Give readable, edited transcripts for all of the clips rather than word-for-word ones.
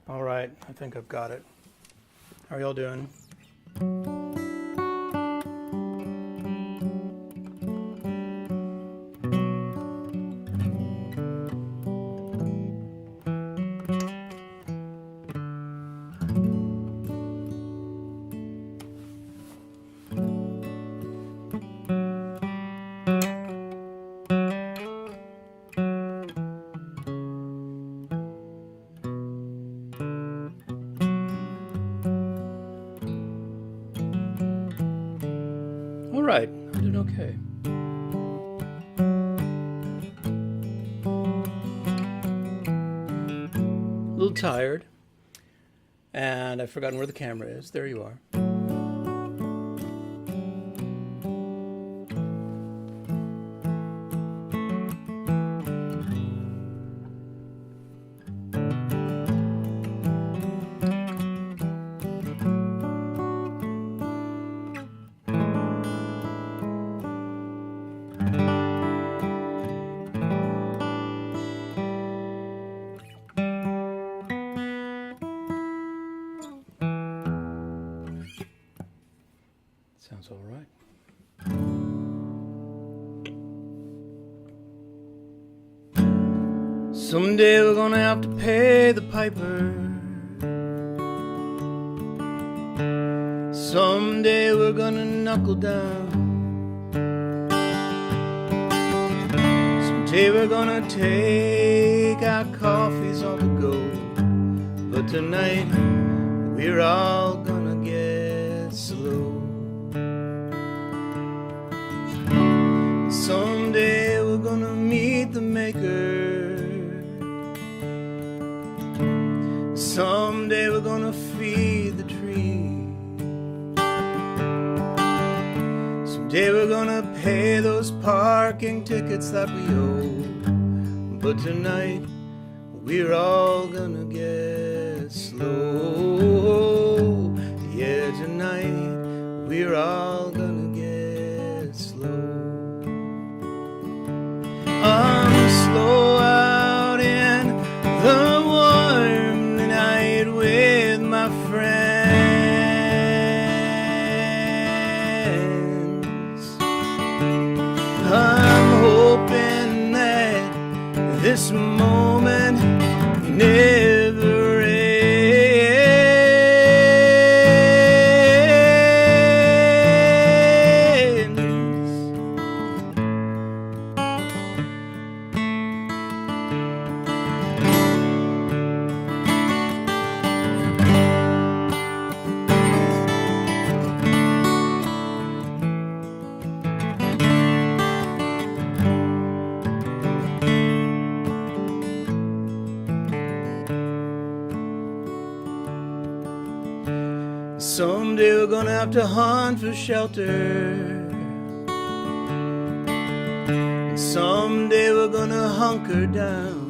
All right, I think I've got it. How are y'all doing? All right, I'm doing okay. A little tired, and I've forgotten where the camera is. There you are. Sounds all right. Someday we're gonna have to pay the piper. Someday we're gonna knuckle down. Someday we're gonna take our coffees on the go. But tonight we're all gonna get slow. Someday we're gonna meet the maker. Someday we're gonna feed the tree. Someday we're gonna pay those parking tickets that we owe. But tonight we're all gonna get slow. Yeah, tonight we're all gonna get slow. I'm slow out in the warm night with my friends. I'm hoping that this moment never ends. Someday we're gonna have to hunt for shelter. And someday we're gonna hunker down.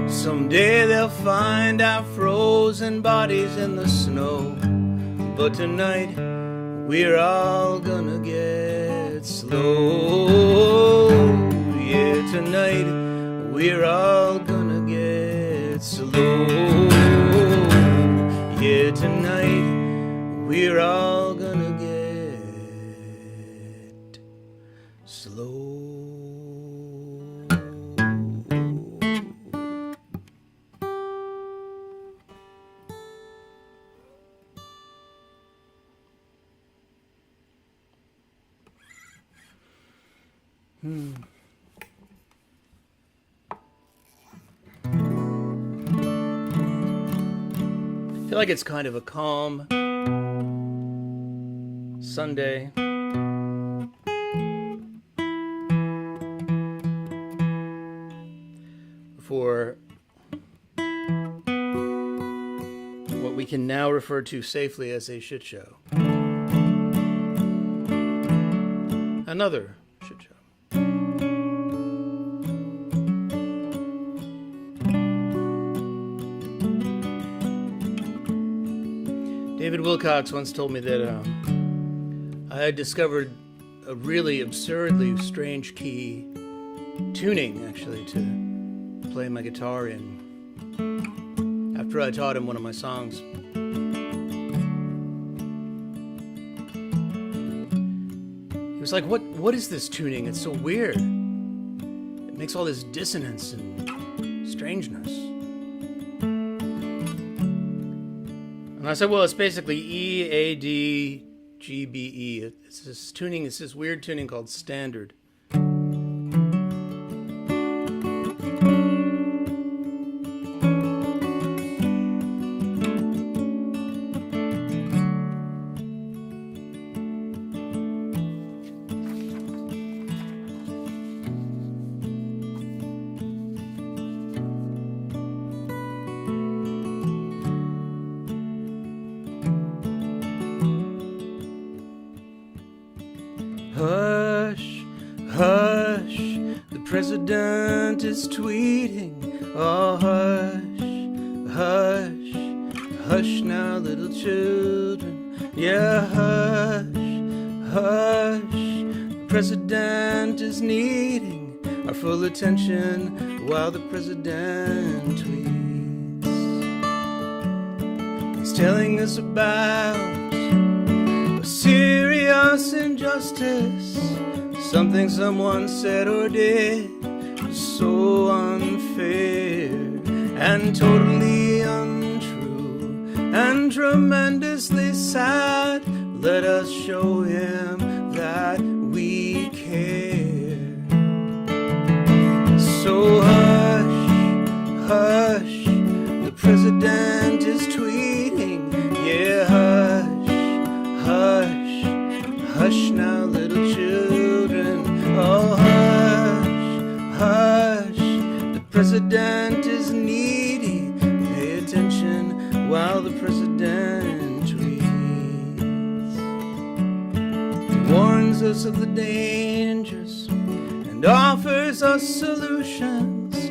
Someday they'll find our frozen bodies in the snow. But tonight we're all gonna get slow. Yeah, tonight we're all gonna get slow. Yeah, tonight we're all gonna get slow. I feel like it's kind of a calm Sunday. For what we can now refer to safely as a shit show. Another shit show. David Wilcox once told me that I had discovered a really absurdly strange key tuning, actually, to play my guitar in after I taught him one of my songs. He was like, what is this tuning? It's so weird. It makes all this dissonance and strangeness. And I said, well, it's basically E, A, D, G, B, E. It's this tuning, it's this weird tuning called standard. Hush, hush, the president is tweeting. Oh, hush, hush, hush now, little children. Yeah, hush, hush, the president is needing our full attention while the president tweets. He's telling us about serious injustice, something someone said or did was so unfair and totally untrue and tremendously sad. Let us show him that we care. So hush, hush, the president is tweeting. Yeah, hush, hush, hush now, little children. Oh, hush, hush, the president is needy. Pay attention while the president tweets. He warns us of the dangers and offers us solutions,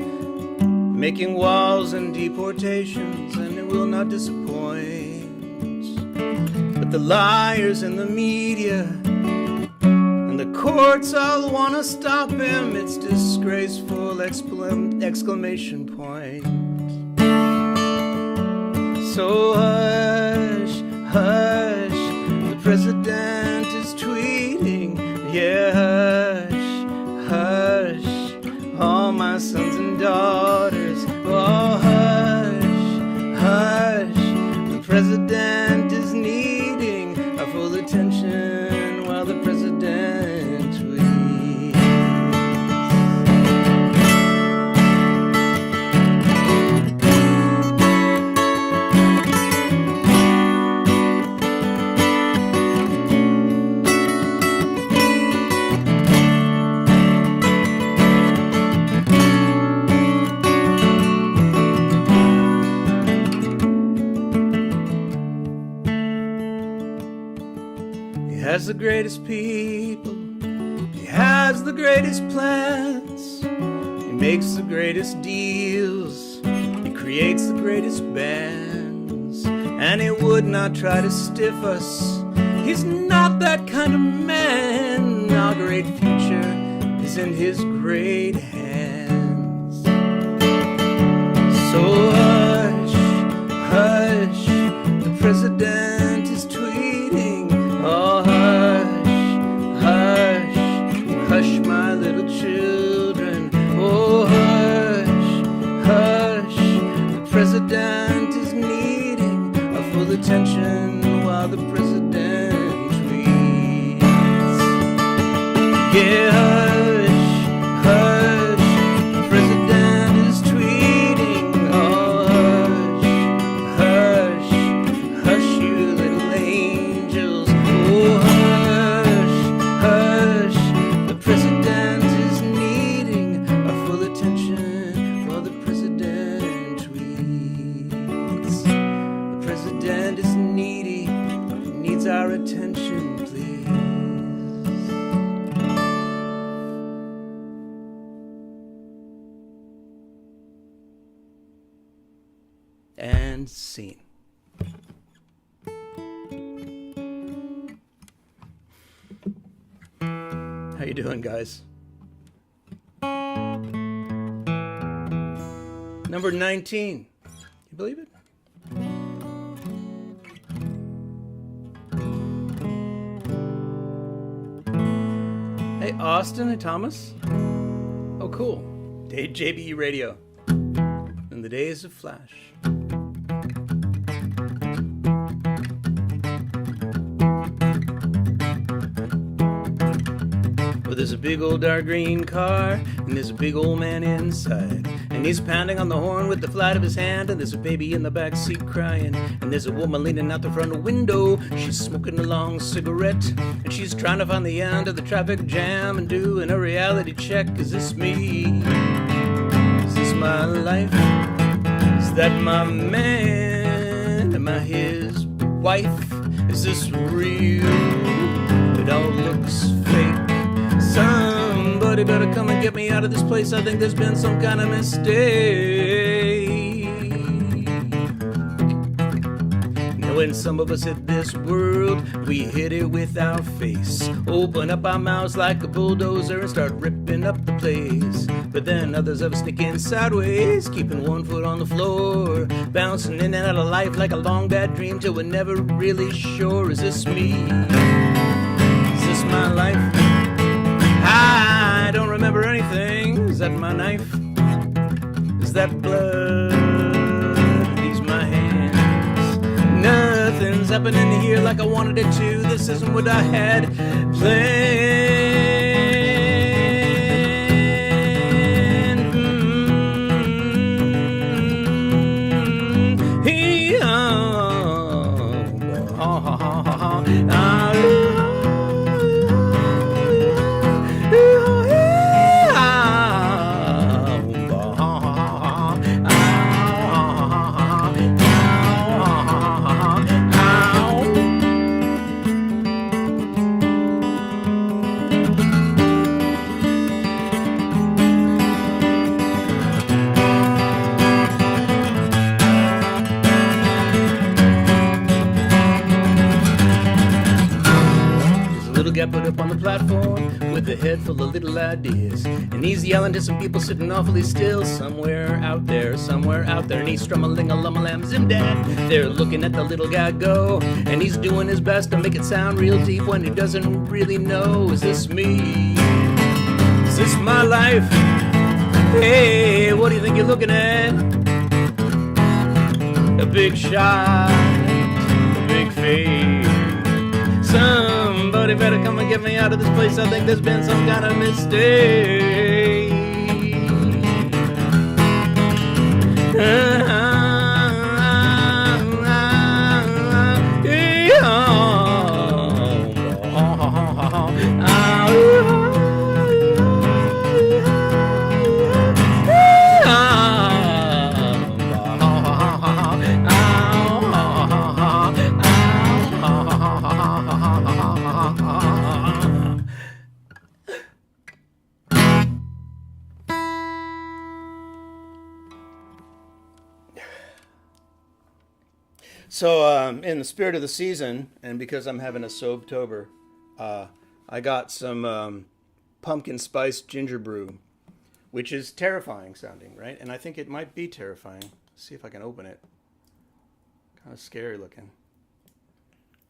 making walls and deportations, and it will not disappoint. But the liars in the media and the courts all want to stop him. It's disgraceful, exclamation point. So hush, hush, the president is tweeting. Yeah, hush, hush, all my sons and daughters. Oh, hush, hush, the president is needing our full attention while the president tweets. He has the greatest people, he has the greatest plans, he makes the greatest deals, he creates the greatest bands, and he would not try to stiff us. He's not that kind of man. Our great future is in his great hands. So hush, hush, the president is tweeting. Oh, hush, hush, hush, my little children. Oh, hush, hush, the president is needing our full attention while the president tweets. Yeah, hush, hush, the president is tweeting. Oh, hush, hush, hush, you little angels. Oh, hush, hush, the president is needing our full attention while the president tweets. The president is needy, needs our attention, please. And scene. How you doing, guys? Number 19. You believe it? Hey, Austin. Hey, Thomas. Oh, cool. JBE Radio. In the days of Flash. Well, there's a big old dark green car, and there's a big old man inside. And he's pounding on the horn with the flat of his hand, and there's a baby in the back seat crying. And there's a woman leaning out the front window. She's smoking a long cigarette, and she's trying to find the end of the traffic jam and doing a reality check. Is this me? Is this my life? Is that my man? Am I his wife? Is this real? It all looks fake. Somebody better come and get me out of this place. I think there's been some kind of mistake. Now when some of us hit this world, we hit it with our face. Open up our mouths like a bulldozer and start ripping up the place. But then others of us sneak in sideways, keeping one foot on the floor, bouncing in and out of life like a long bad dream till we're never really sure. Is this me? Is this my life? I don't remember anything. Is that my knife? Is that blood? These my hands. Nothing's happening here like I wanted it to. This isn't what I had planned. Put up on the platform with a head full of little ideas, and he's yelling to some people sitting awfully still somewhere out there, and he's strumming a lum-a-lam zim-dad. They're looking at the little guy go, and he's doing his best to make it sound real deep when he doesn't really know. Is this me? Is this my life? Hey, what do you think you're looking at? A big shot, a big fade. Somebody better come and get me out of this place. I think there's been some kind of mistake. So, in the spirit of the season, and because I'm having a Sobtober, I got some pumpkin spice ginger brew, which is terrifying sounding, right? And I think it might be terrifying. Let's see if I can open it. Kind of scary looking.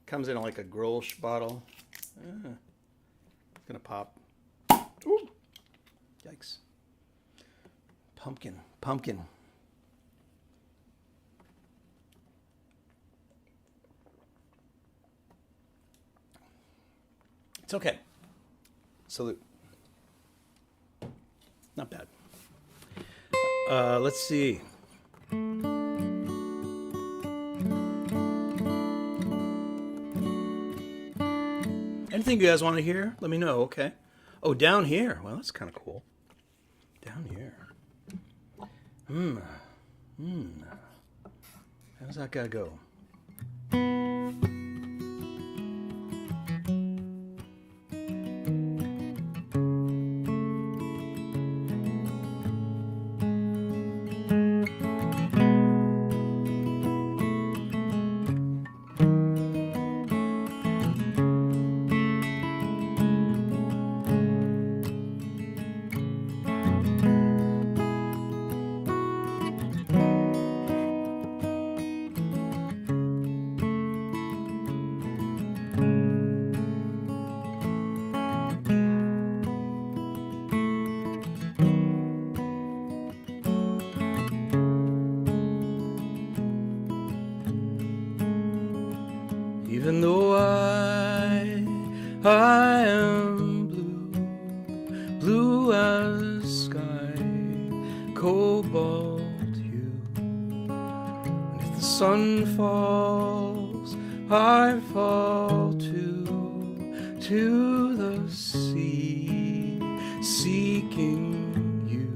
Comes in like a Grolsch bottle. It's gonna pop. Ooh. Yikes. Pumpkin. It's okay. Salute. Not bad. Let's see. Anything you guys want to hear? Let me know, okay? Oh, down here. Well, that's kind of cool. Down here. How's that guy go? even though I am blue as sky, cobalt hue. And if the sun falls, I fall to the sea, seeking you.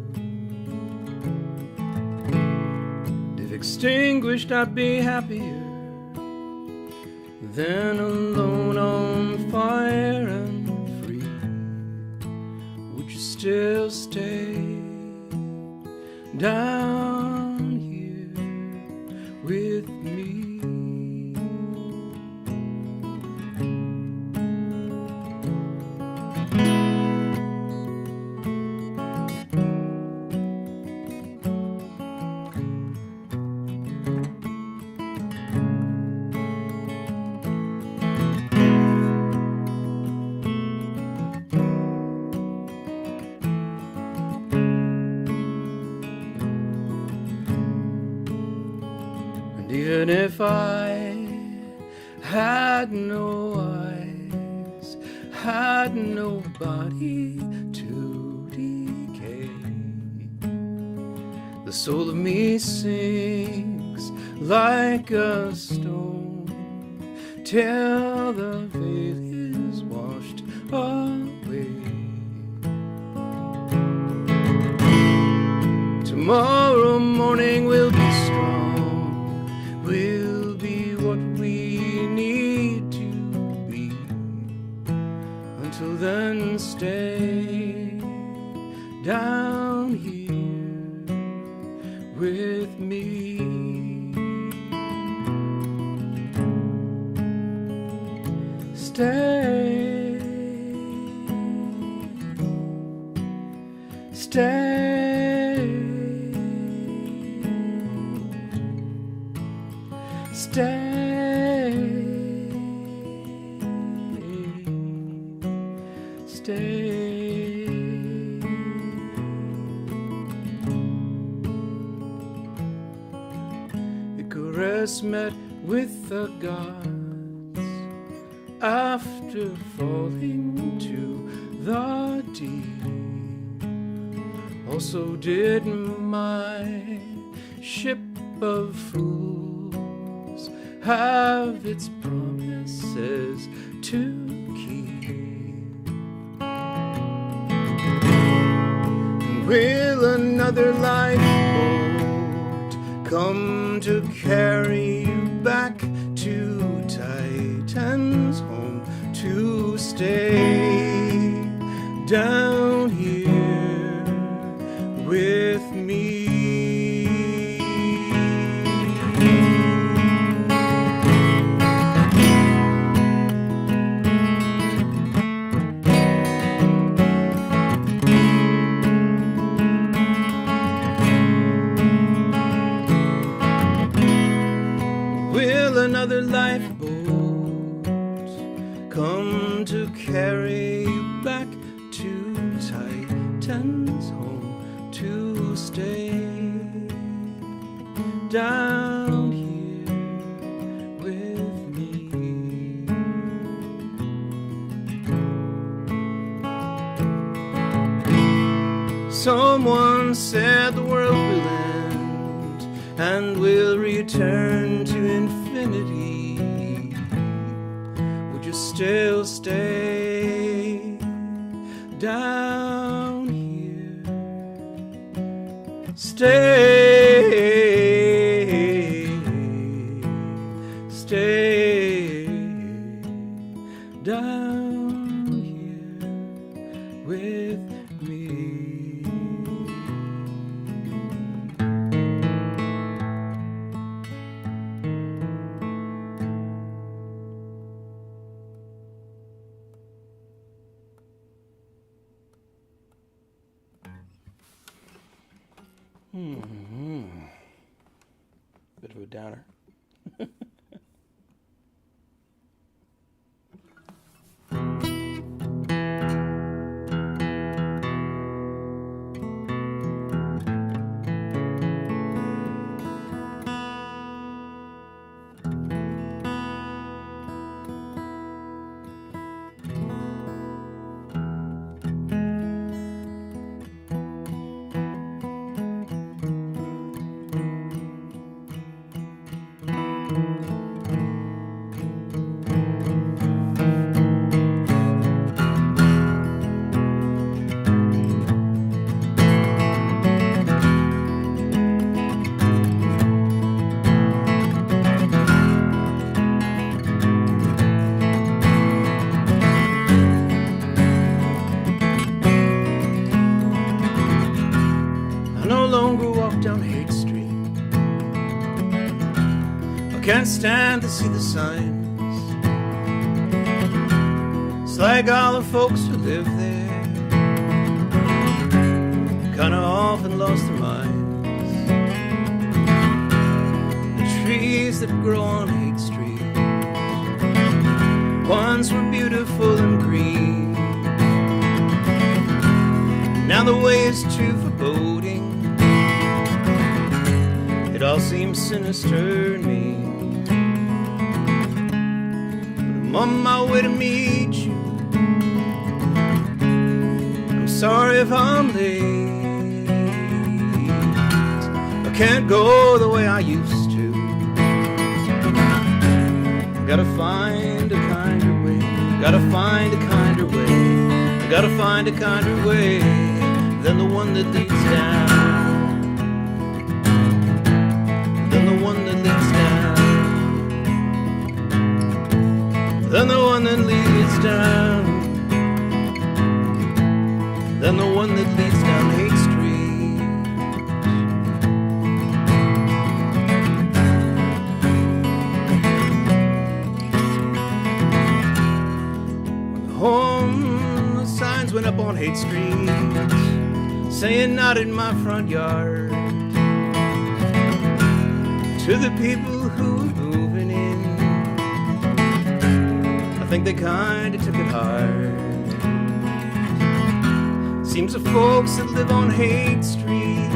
And if extinguished, I'd be happier than alone on fire and free. Would you still stay down here with me? Even if I had no eyes, had no body to decay, the soul of me sings like a stone till the veil is washed away. Tomorrow morning will be strong, will be what we need to be. Until then, stay down here with me. Stay, stay, stay, stay. Icarus met with the gods after falling to the deep. Also did my ship of fools have its promises to keep. And will another lifeboat come to carry you back to Titan's home, to stay down here with me? Will another lifeboat come to carry you back to Titan's home, to stay down here with me? Someone said the world will end and will return to infinity. Would you still stay down here? Stay, stay down here with me. Bit of a downer. can't stand to see the signs. It's like all the folks who live there kinda often lost their minds. The trees that grow on Hate Street once were beautiful and green. Now the way is too foreboding. It all seems sinister to me. But I'm on my way to meet you. I'm sorry if I'm late. I can't go the way I used to. Gotta find a kinder way. Gotta find a kinder way. I gotta find a kinder way than the one that leads down. Than the one that leads down. Than the one that leads down. Than the one that leads down Hate Street. When the home signs went up on Hate Street saying not in my front yard, to the people who were moving in, I think they kinda took it hard. Seems the folks that live on Hate Street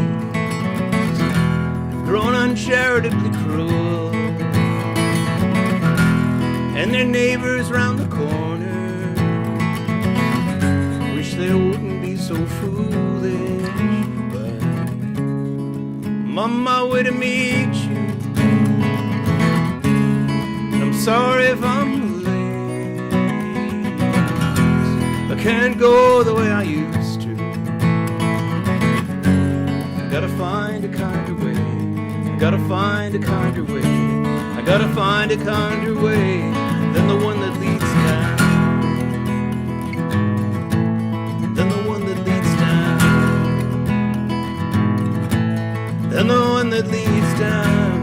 have grown uncharitably cruel, and their neighbors round the corner wish they wouldn't be so foolish. But I'm on my way to meet you. I'm sorry if I'm late. I can't go the way I used to. I gotta find a kinder way. I gotta find a kinder way. I gotta find a kinder way than the one that leads down. Than the one that leads down. Than the one that leads down.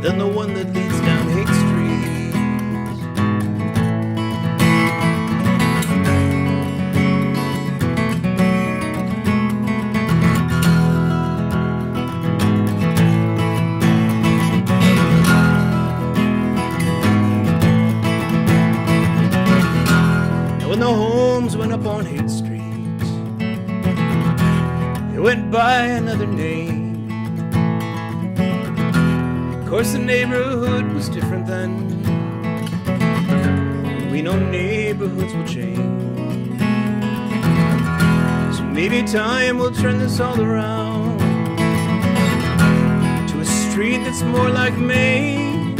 Than the one that leads down Hate Street. And when the homes went up on Hate Street, they went by another name. Of course the neighborhood was different then. We know neighborhoods will change. So maybe time will turn this all around to a street that's more like Maine.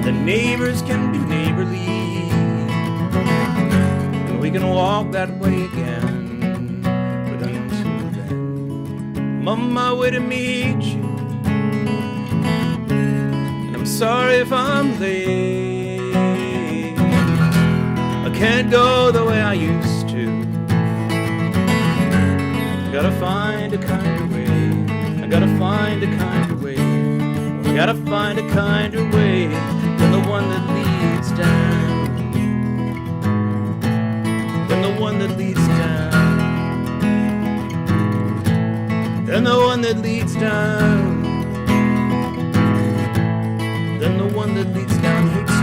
The neighbors can be neighborly, and we can walk that way again. But until then, I'm on my way to meet you. Sorry if I'm late. I can't go the way I used to. I gotta find a kinder way. I gotta find a kinder way. I gotta find a kinder way than the one that leads down. Than the one that leads down. Than the one that leads down. Than the one that leads down Hate Street.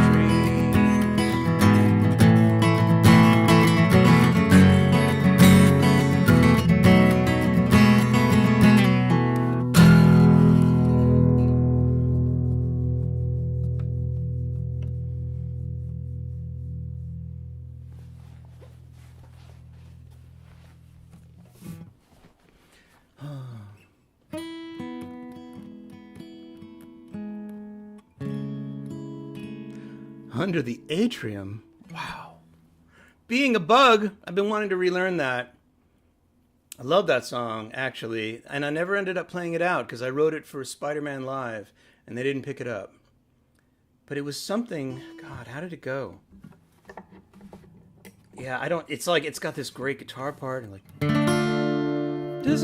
Under the Atrium? Wow. Being a Bug, I've been wanting to relearn that. I love that song, actually, and I never ended up playing it out because I wrote it for Spider-Man Live, and they didn't pick it up. But it was something, God, how did it go? Yeah, it's like, it's got this great guitar part, and like... Does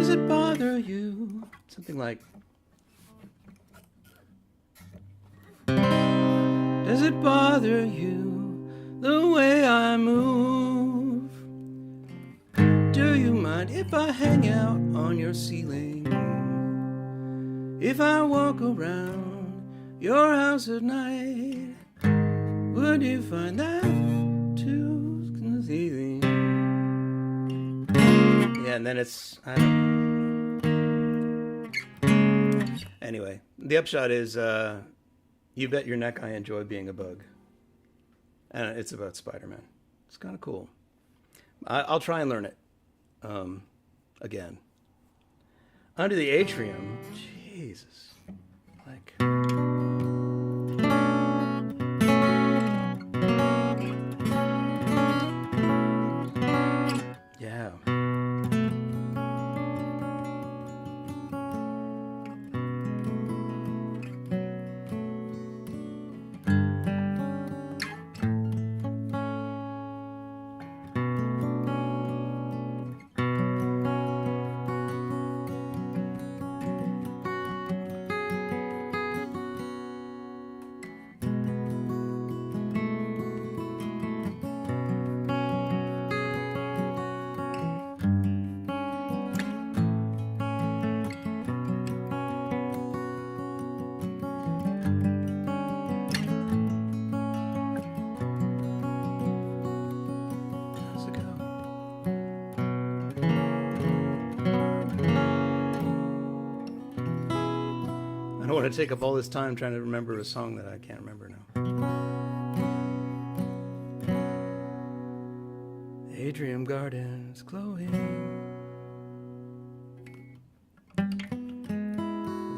it bother you? Something like, does it bother you the way I move? Do you mind if I hang out on your ceiling? If I walk around your house at night, would you find that too confusing? Yeah, and then it's, I don't. Anyway, the upshot is, you bet your neck I enjoy being a bug. And it's about Spider-Man. It's kind of cool. I'll try and learn it again. Under the atrium, Jesus, like. Yeah. I don't want to take up all this time trying to remember a song that I can't remember now. Atrium gardens glowing,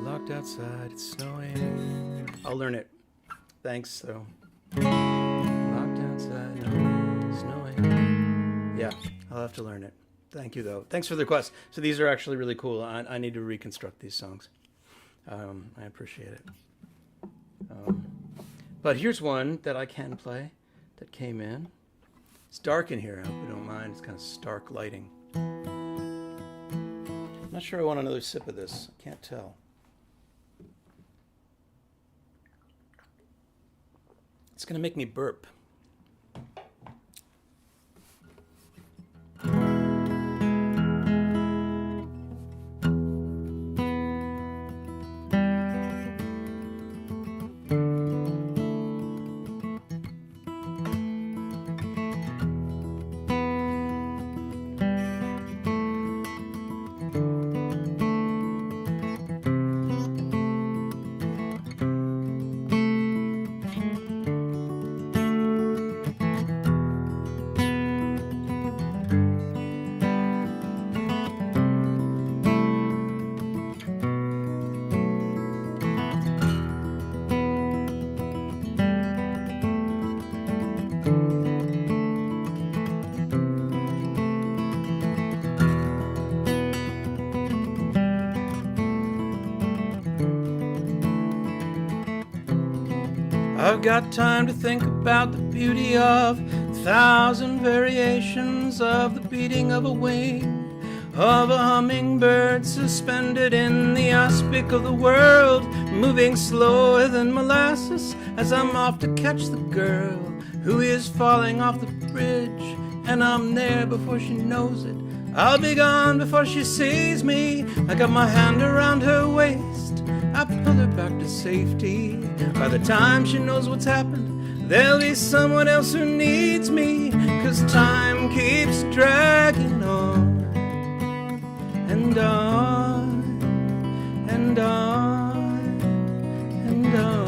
locked outside, it's snowing. I'll learn it. Thanks, though. Locked outside, no, snowing. Yeah, I'll have to learn it. Thank you, though. Thanks for the request. So these are actually really cool. I need to reconstruct these songs. I appreciate it. But here's one that I can play that came in. It's dark in here, I hope you don't mind. It's kind of stark lighting. I'm not sure I want another sip of this. I can't tell. It's going to make me burp. I've got time to think about the beauty of 1,000 variations of the beating of a wing, of a hummingbird suspended in the aspic of the world, moving slower than molasses as I'm off to catch the girl who is falling off the bridge, and I'm there before she knows it. I'll be gone before she sees me. I got my hand around her waist, I pull her back to safety. By the time she knows what's happened, there'll be someone else who needs me, 'cause time keeps dragging on, and on, and on, and on.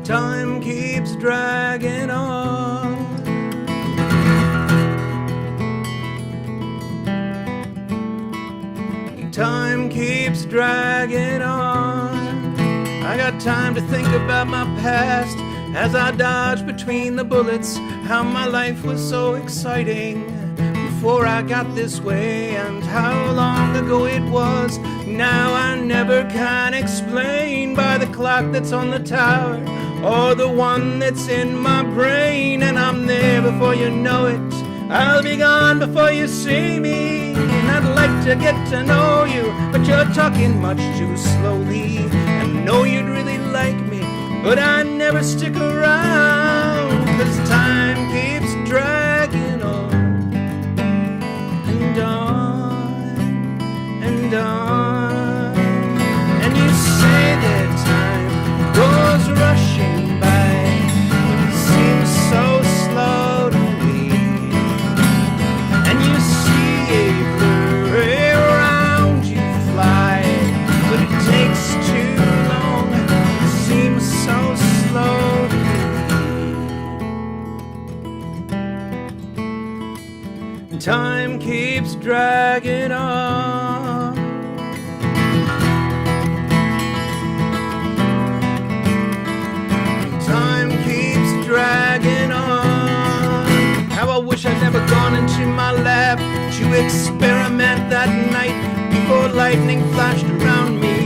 Time keeps dragging on. Time keeps dragging on. I got time to think about my past as I dodge between the bullets, how my life was so exciting before I got this way, and how long ago it was. Now I never can explain by the clock that's on the tower or the one that's in my brain, and I'm there before you know it. I'll be gone before you see me, and I'd like to get to know you, but you're talking much too slowly. I know you'd really like me, but I never stick around, 'cause time keeps dragging on and on and on. And you say that time goes rushing by, it seems so slow to me. And you see a blur around you fly, but it takes too long, it seems so slow to me. Time keeps dragging on. Time keeps dragging on. How I wish I'd never gone into my lab to experiment that night before lightning flashed around me.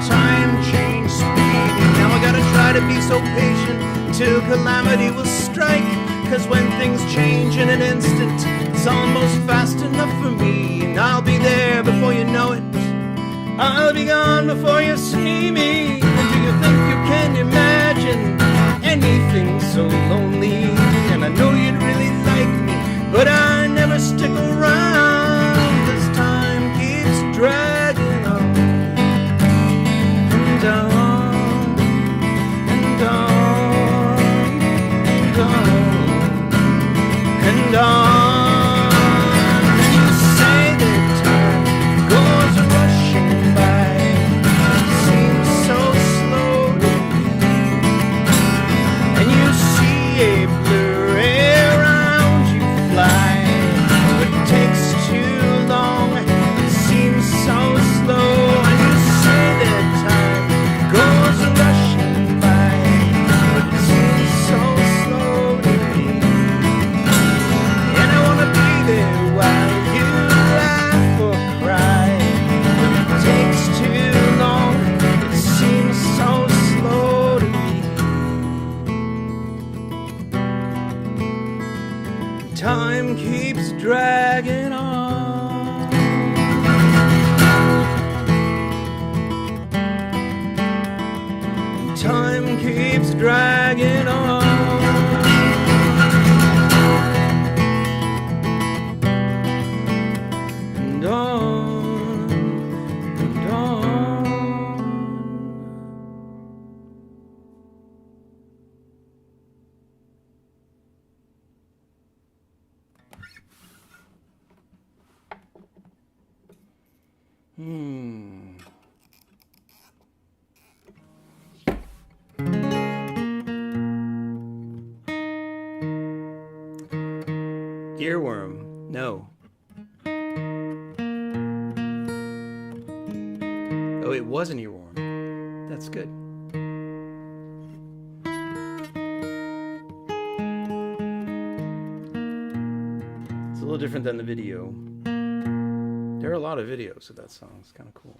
Time changed speed, and now I gotta try to be so patient till calamity will strike. 'Cause when things change in an instant, it's almost fast enough for me, and I'll be there before you know it. I'll be gone before you see me. And do you think you can imagine anything so lonely? And I know you'd really like me, but I never stick around, 'cause time keeps dragging on and on and on and on and on. And you say that time goes rushing by, it seems so slow to me. And you see a blur around you fly, but it takes too long, it seems so slow. And you say that time goes rushing by, but it seems so slow to me. And I wanna be there while you laugh or cry, but it takes too long, it seems so slow to me. Time keeps dragging on. Time keeps dragging on. And on and on. Earworm, no. Oh, it was an earworm. That's good. It's a little different than the video. There are a lot of videos of that song. It's kind of cool.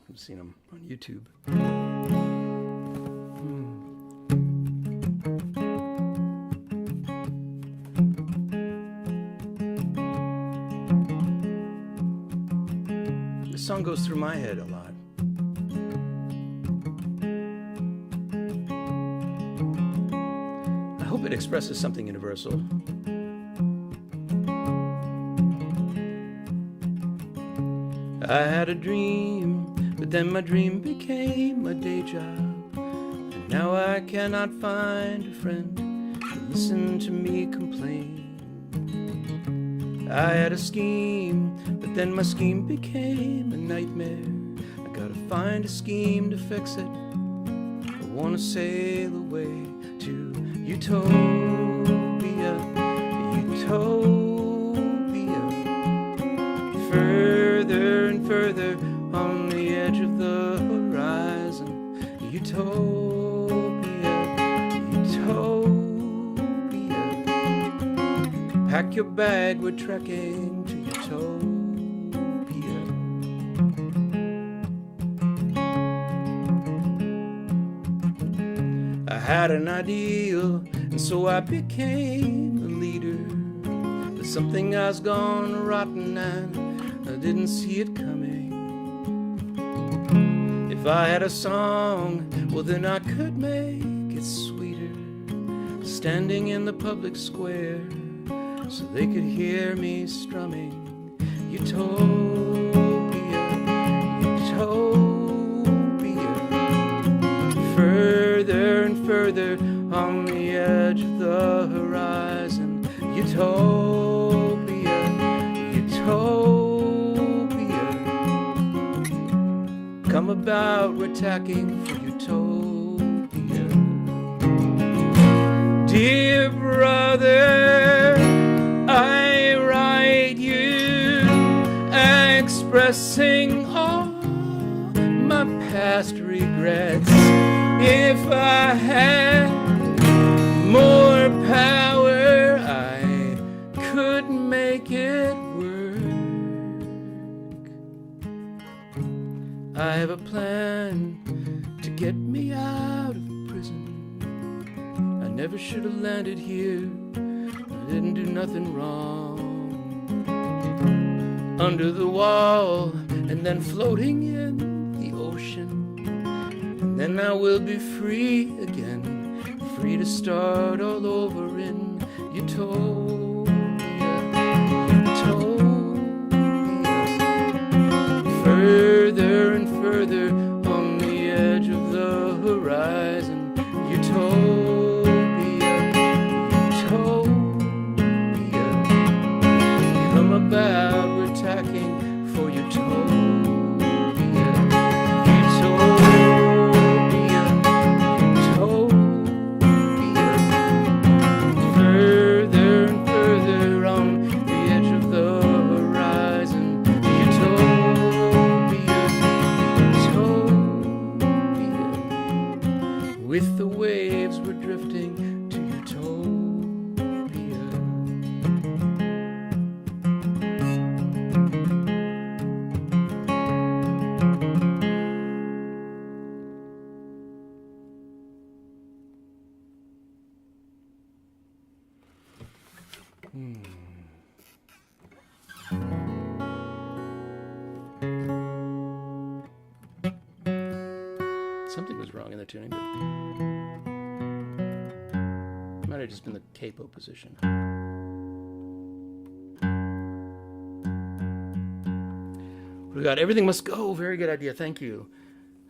I've seen them on YouTube. This song goes through my head a lot. I hope it expresses something universal. I had a dream, but then my dream became a day job, and now I cannot find a friend to listen to me complain. I had a scheme, but then my scheme became a nightmare. I gotta find a scheme to fix it. I wanna sail away to utopia, utopia, further and further on the edge of the horizon. Utopia, utopia. Pack your bag, we're trekking to utopia. I had an ideal, and so I became a leader. Something has gone rotten and I didn't see it coming. If I had a song, well then I could make it sweeter, standing in the public square so they could hear me strumming Utopia, Utopia. Further and further on the edge of the horizon, Utopia, Utopia. Come about, we're tacking for Utopia. Dear brother, I write you expressing all my past regrets. If I had more power, I could make it work. I have a plan to get me out of prison. I never should have landed here. I didn't do nothing wrong. Under the wall and then floating in the ocean. And then I will be free again, free to start all over in Utopia, Utopia. Further and further on the edge of the horizon, Utopia, Utopia. Come about, we're tacking for Utopia, Utopia, Utopia. Further and further on the edge of the horizon, Utopia, Utopia. With the waves we're drifting to Utopia. Something was wrong in the tuning, but it might have just been the capo position. We got Everything Must Go. Very good idea. Thank you.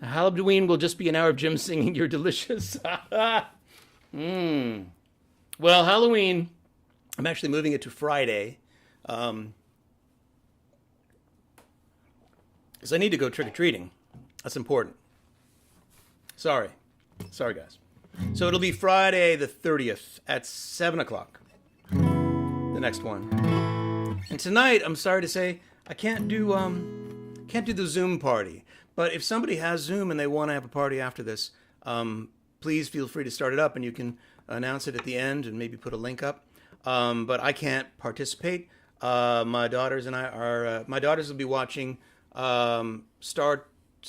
Halloween will just be an hour of Jim singing You're Delicious. Well, Halloween, I'm actually moving it to Friday. Because I need to go trick-or-treating. That's important. Sorry, guys. So it'll be Friday the 30th at 7 o'clock. The next one. And tonight, I'm sorry to say, I can't do the Zoom party. But if somebody has Zoom and they want to have a party after this, please feel free to start it up, and you can announce it at the end and maybe put a link up. But I can't participate. My daughters and I are. My daughters will be watching Star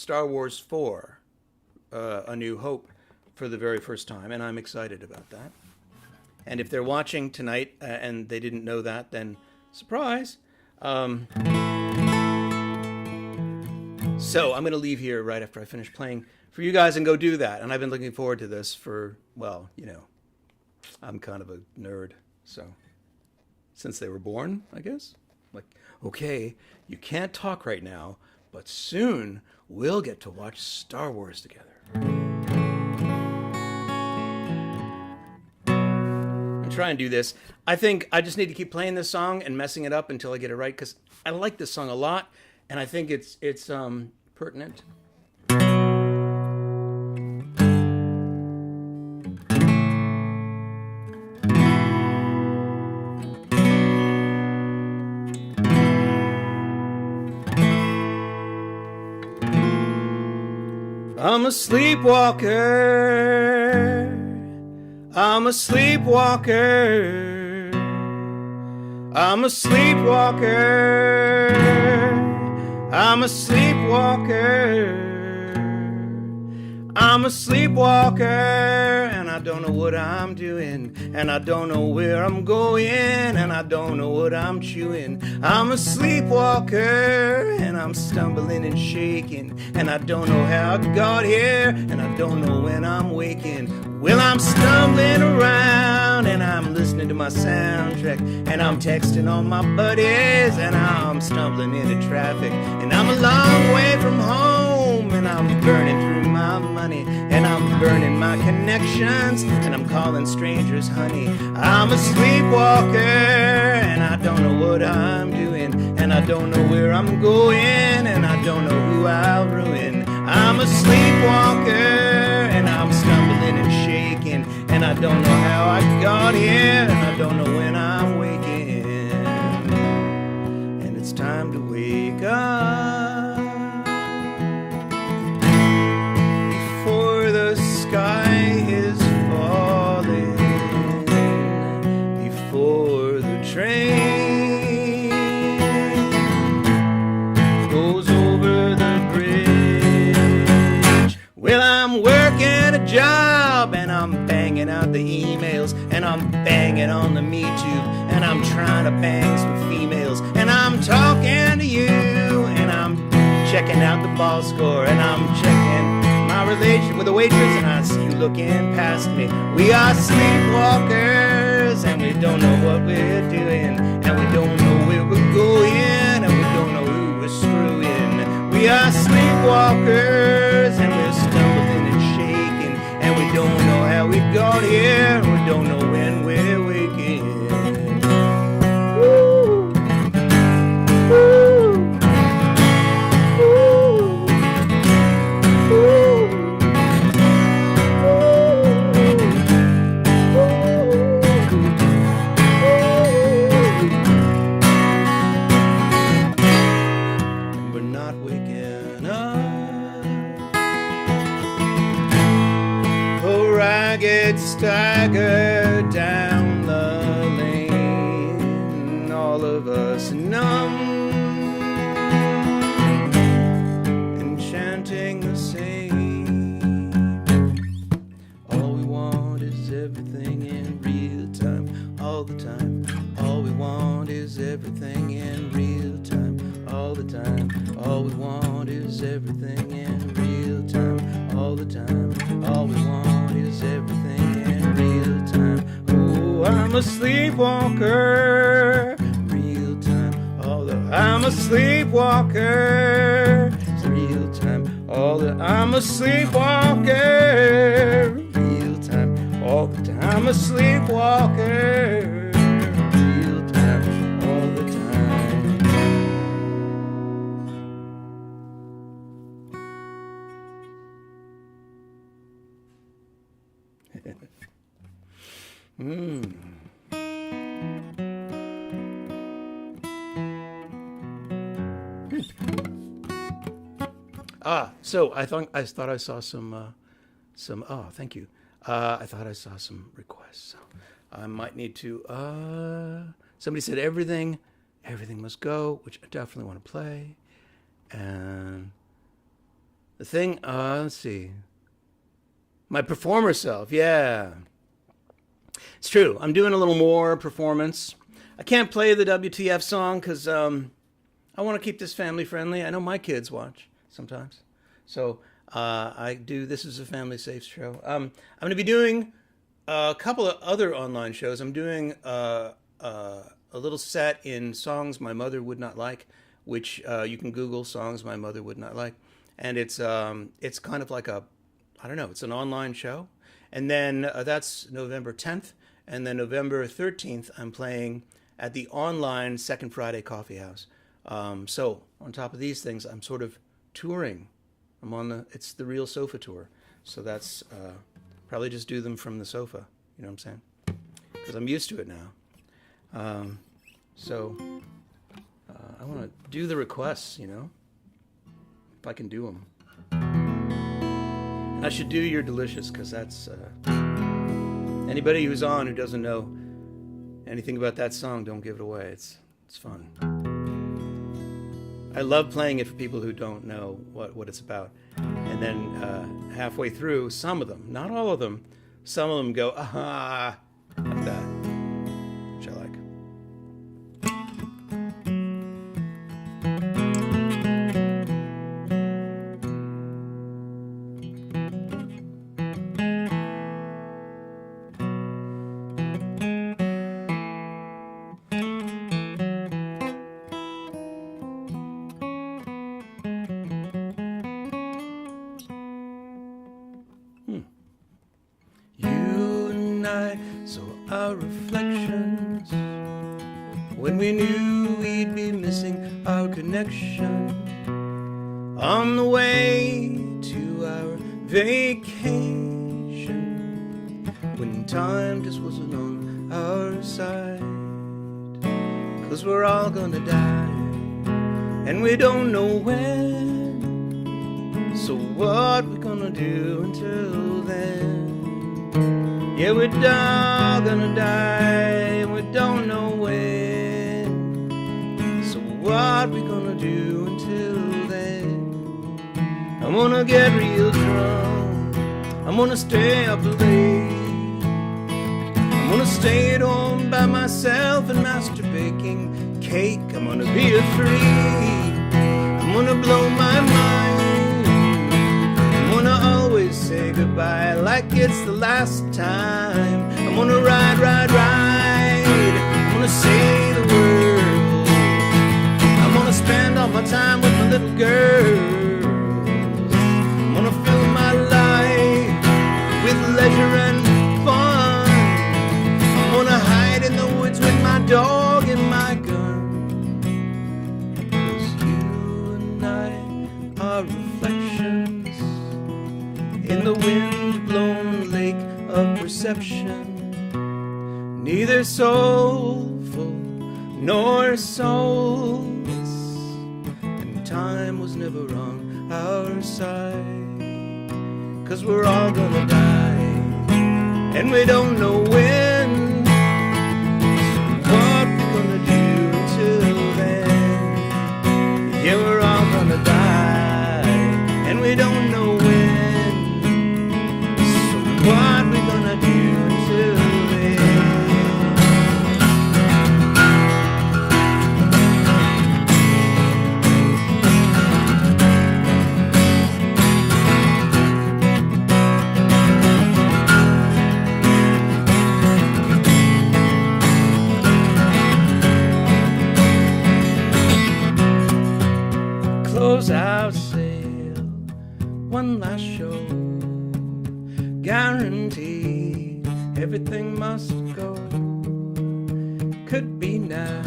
Wars 4. A New Hope for the very first time, and I'm excited about that. And if they're watching tonight and they didn't know that, then surprise. So I'm going to leave here right after I finish playing for you guys and go do that. And I've been looking forward to this for, well, you know, I'm kind of a nerd, so since they were born, I guess. Like, okay, you can't talk right now, but soon we'll get to watch Star Wars together. And try and do this. I think I just need to keep playing this song and messing it up until I get it right, because I like this song a lot, and I think it's pertinent. I'm a sleepwalker. I'm a sleepwalker. I'm a sleepwalker. I'm a sleepwalker. I'm a sleepwalker, and I I don't know what I'm doing, and I don't know where I'm going, and I don't know what I'm chewing. I'm a sleepwalker, and I'm stumbling and shaking, and I don't know how I got here, and I don't know when I'm waking. Well, I'm stumbling around, and I'm listening to my soundtrack, and I'm texting all my buddies, and I'm stumbling into traffic, and I'm a long way from home, and I'm burning through my money, and I'm burning my connections, and I'm calling strangers honey. I'm a sleepwalker, and I don't know what I'm doing, and I don't know where I'm going, and I don't know who I'll ruin. I'm a sleepwalker, and I'm stumbling and shaking, and I don't know how I got here, and I don't know when I'm waking. And it's time to wake up before the sky is falling, before the train goes over the bridge. Well, I'm working a job, and I'm banging out the emails, and I'm banging on the Me Too, and I'm trying to bang some females, and I'm talking to you, and I'm checking out the ball score, and I'm checking my relation with the waitress, and I see you looking past me. We are sleepwalkers, and we don't know what we're doing, and we don't know where we're going, and we don't know who we're screwing. We are sleepwalkers, and we're stumbling and shaking, and we don't know how we got here, and we don't know when we're waking. Woo! Woo! Stagger down the lane, all of us numb and chanting the same. All we want is everything in real time, all the time. All we want is everything in real time, all the time. All we want is everything in real time, all the time. All we want is everything in real time. Oh, I'm a sleepwalker, real time. Although I'm a sleepwalker, it's real time. Although I'm a sleepwalker, real time. All the time I'm a sleepwalker, real time, all the time. So I thought I saw some. Oh, thank you. I thought I saw some requests. So I might need to. Somebody said everything must go, which I definitely want to play. And the thing. Let's see. My performer self, yeah. It's true. I'm doing a little more performance. I can't play the WTF song because I want to keep this family friendly. I know my kids watch sometimes. So I do. This is a family safe show. I'm going to be doing a couple of other online shows. I'm doing a little set in songs my mother would not like, which you can Google songs my mother would not like. And it's kind of like a, I don't know, it's an online show. And then that's November 10th. And then November 13th, I'm playing at the online Second Friday Coffee House. So on top of these things, I'm sort of touring. It's the Real Sofa Tour. So that's probably just do them from the sofa. You know what I'm saying? Because I'm used to it now. So I want to do the requests, you know, if I can do them. And I should do You're Delicious, because that's... anybody who's on who doesn't know anything about that song, don't give it away. It's fun. I love playing it for people who don't know what it's about. And then halfway through, some of them, not all of them, Some of them go, like that, which I like. Saw our reflections when we knew we'd be missing our connection on the way to our vacation, when time just wasn't on our side. 'Cause we're all gonna die and we don't know when, so what we gonna do until then? Yeah, we're all gonna die, and we don't know when. So what we gonna do until then? I'm gonna get real drunk, I'm gonna stay up late, I'm gonna stay at home by myself and master baking cake. I'm gonna be a freak, I'm gonna blow my mind, I'm gonna always say goodbye like it's the last time. I'm gonna ride, ride, ride, I'm gonna say the world, I'm gonna spend all my time with my little girls, I'm gonna fill my life with leisure and fun, I'm gonna hide in the woods with my dog and my gun. 'Cause you and I are reflections in the wind-blown lake of perception, neither soulful nor soulless, and time was never on our side. 'Cause we're all gonna die and we don't know when, so what we gonna do until then? Yeah, we're all gonna die and we don't know when. What we gonna do until then? Close out sale, one last show, guaranteed everything must go. Could be now,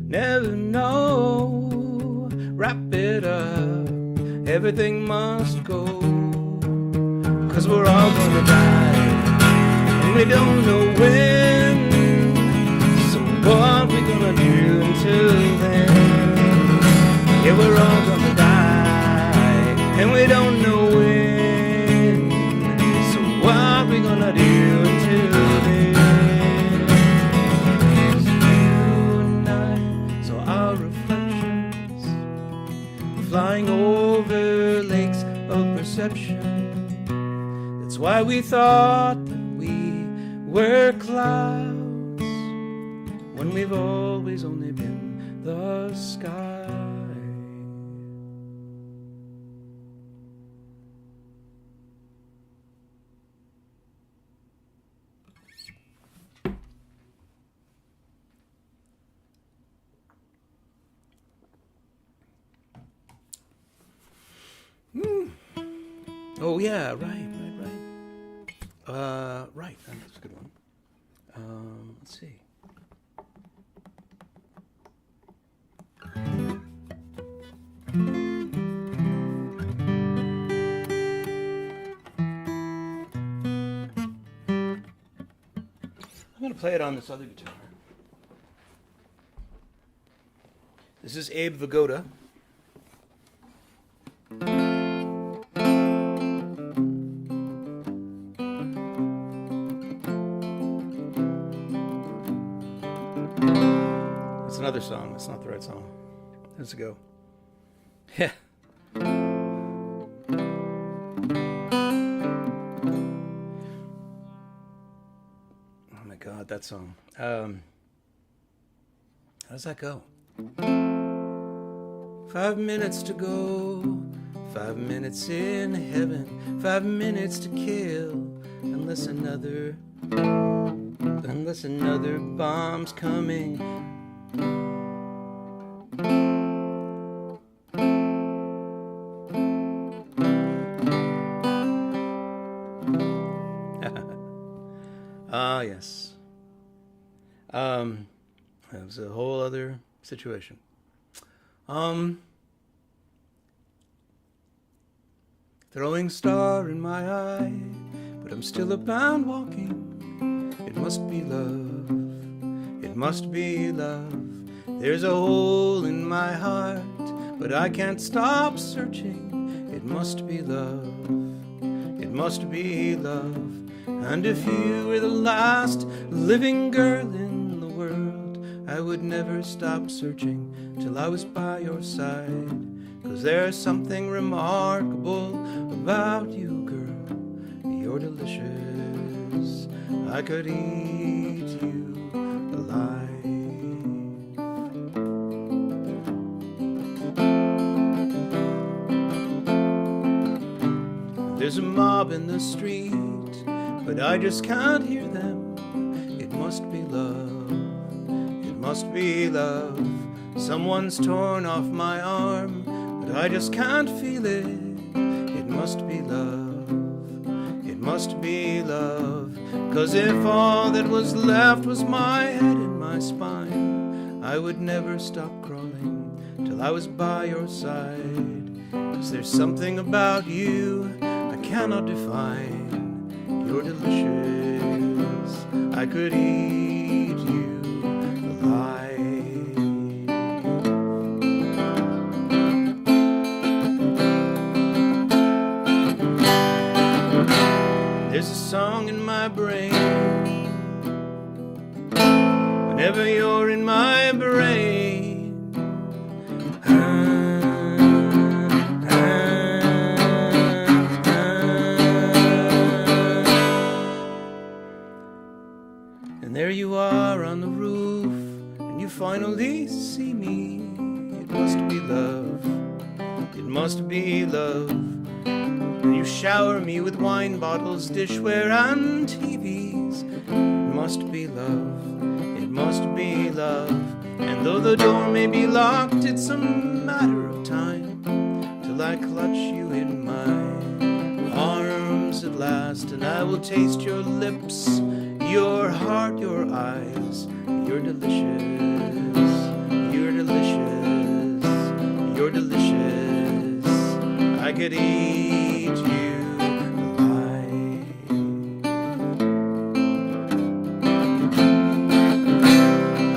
never know. Wrap it up, everything must go. 'Cause we're all gonna die and we don't know when, so what we gonna do until then? Yeah, we're all gonna die and we don't know when, what we gonna do until then? 'Cause you and I saw our reflections flying over lakes of perception. That's why we thought that we were clouds, when we've always only been the sky. Oh yeah, right. Right, that's a good one. Let's see. I'm gonna play it on this other guitar. This is Abe Vigoda. That's another song. That's not the right song. Let's go. Yeah. not that song. How does that go? 5 minutes to go, 5 minutes in heaven, 5 minutes to kill, unless another bomb's coming. Yes. That was a whole other situation. Throwing star in my eye, but I'm still abound walking. It must be love, it must be love. There's a hole in my heart, but I can't stop searching. It must be love, it must be love. And if you were the last living girl in the world, I would never stop searching till I was by your side. 'Cause there's something remarkable about you, girl. You're delicious. I could eat you alive. There's a mob in the street, but I just can't hear them. It must be love, it must be love. Someone's torn off my arm, but I just can't feel it. It must be love, it must be love. 'Cause if all that was left was my head and my spine, I would never stop crawling till I was by your side. 'Cause there's something about you I cannot define. You're delicious, I could eat you alive. There's a song in my brain whenever you're in my brain. And there you are on the roof, and you finally see me. It must be love, it must be love. And you shower me with wine bottles, dishware and TVs. It must be love, it must be love. And though the door may be locked, it's a matter of time till I clutch you in my arms at last. And I will taste your lips, your heart, your eyes. You're delicious, you're delicious, you're delicious. I could eat you alive.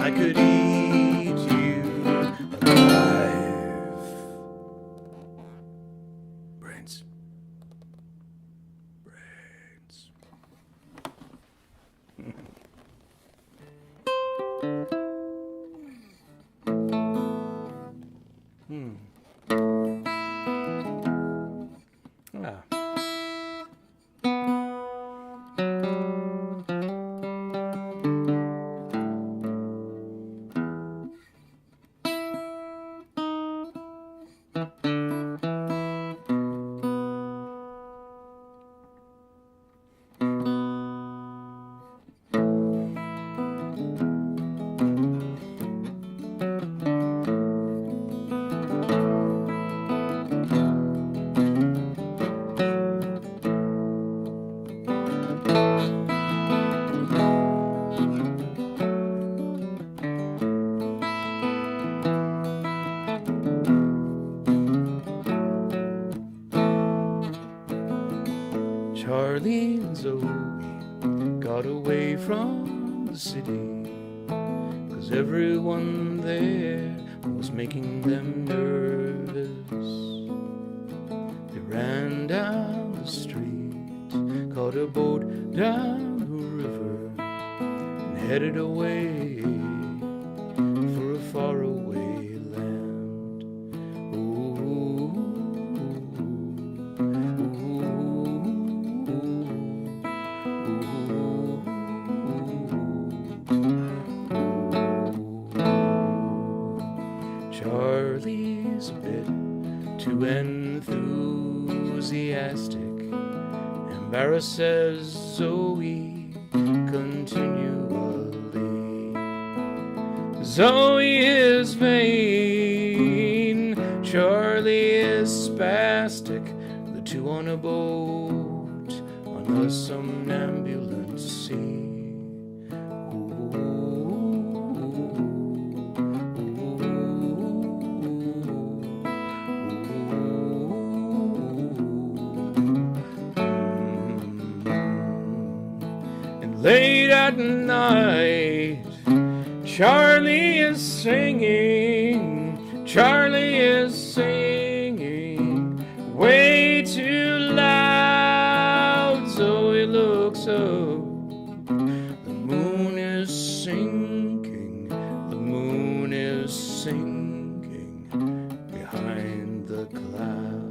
I could eat you alive. Brains. Brains. Charlie and Zoe got away from the city, 'cause everyone there was making them nervous. They ran down the street, caught a boat down the river, and headed away for a faraway land. Ooh, ooh, ooh, ooh. Charlie's a bit too enthusiastic. And Barra says Zoe continually. Zoe is vain, Charlie is spastic. The two on a boat on a somnambulent sea. Late at night, Charlie is singing, Charlie is singing, way too loud. Zoe looks up, the moon is sinking, the moon is sinking behind the cloud.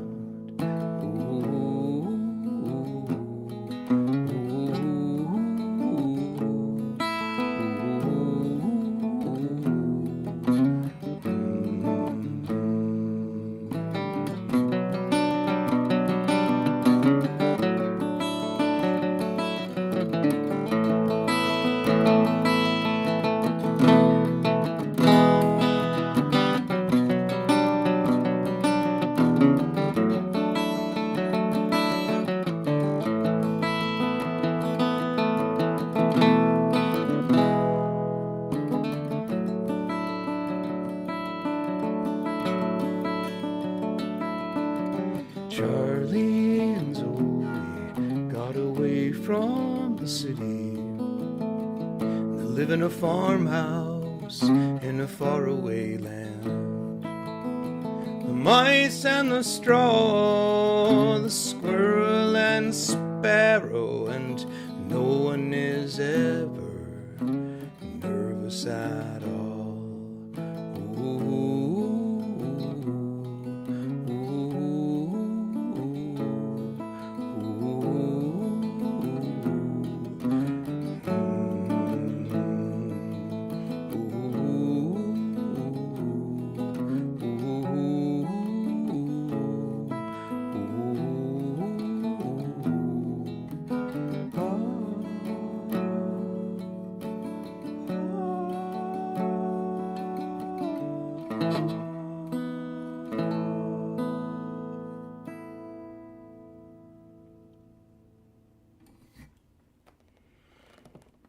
Charlie and Zoe got away from the city. They live in a farmhouse in a faraway land. The mice and the straw, the squirrel and sparrow, and no one is ever nervous at all.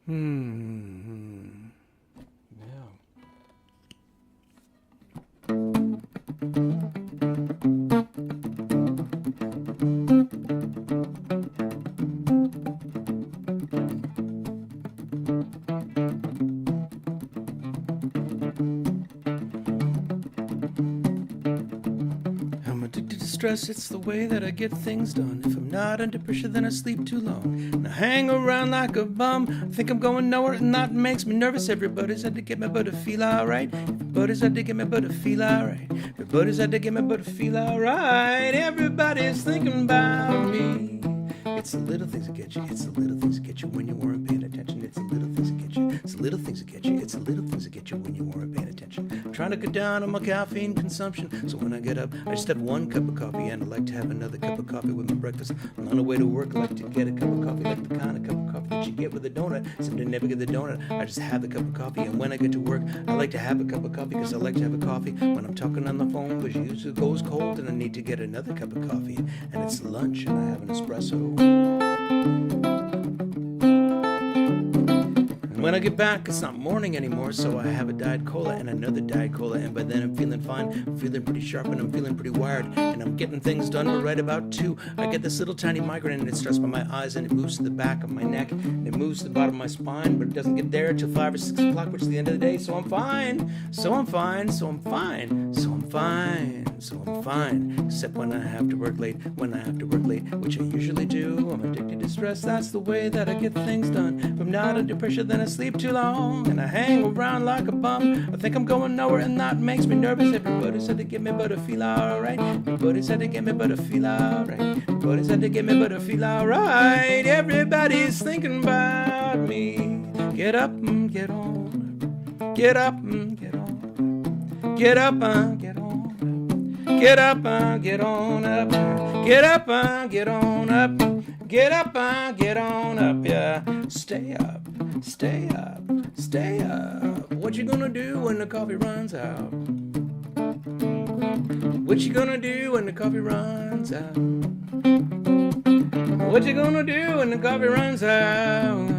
Yeah. I'm addicted to stress, it's the way that I get things done. If I'm not under pressure, then I sleep too long. And I hang around like a bum. I think I'm going nowhere, and that makes me nervous. Everybody's had to get my butt to feel alright. Everybody's had to get my butt to feel alright. Everybody's had to get my butt to feel alright. Everybody's thinking about me. It's the little things that get you. It's the little things that get you when you weren't paying attention. It's the little things that get you. It's the little things that get you. It's the little things that get you when you weren't paying attention. I'm trying to cut down on my caffeine consumption. So when I get up, I just have one cup of coffee, and I like to have another cup of coffee with my breakfast. And on the way to work, I like to get a cup of coffee, like the kind of cup of coffee that you get with a donut. Except I never get the donut. I just have the cup of coffee. And when I get to work, I like to have a cup of coffee because I like to have a coffee when I'm talking on the phone, because usually it goes cold and I need to get another cup of coffee. And it's lunch and I have an espresso. And when I get back, it's not morning anymore, so I have a Diet Cola and another Diet Cola, and by then I'm feeling fine, I'm feeling pretty sharp, and I'm feeling pretty wired, and I'm getting things done. We're right about 2. I get this little tiny migraine, and it starts by my eyes, and it moves to the back of my neck, and it moves to the bottom of my spine, but it doesn't get there until 5 or 6 o'clock, which is the end of the day, so I'm fine, so I'm fine, so I'm fine, so I'm fine, so I'm fine, except when I have to work late, which I usually do. I'm addicted to stress, that's the way that I get things done. If I'm not under pressure, then I sleep too long, and I hang around like a bum. I think I'm going nowhere, and that makes me nervous. Everybody said to get me, but I feel alright. Everybody said to get me, but I feel alright. Everybody said to get me, but I feel alright. Everybody's thinking about me. Get up and get on. Get up and get on. Get up, get on up. Get up, get on up. Get up, get on up. Get up, get on up, yeah. Stay up, stay up, stay up. What you gonna do when the coffee runs out? What you gonna do when the coffee runs out? What you gonna do when the coffee runs out?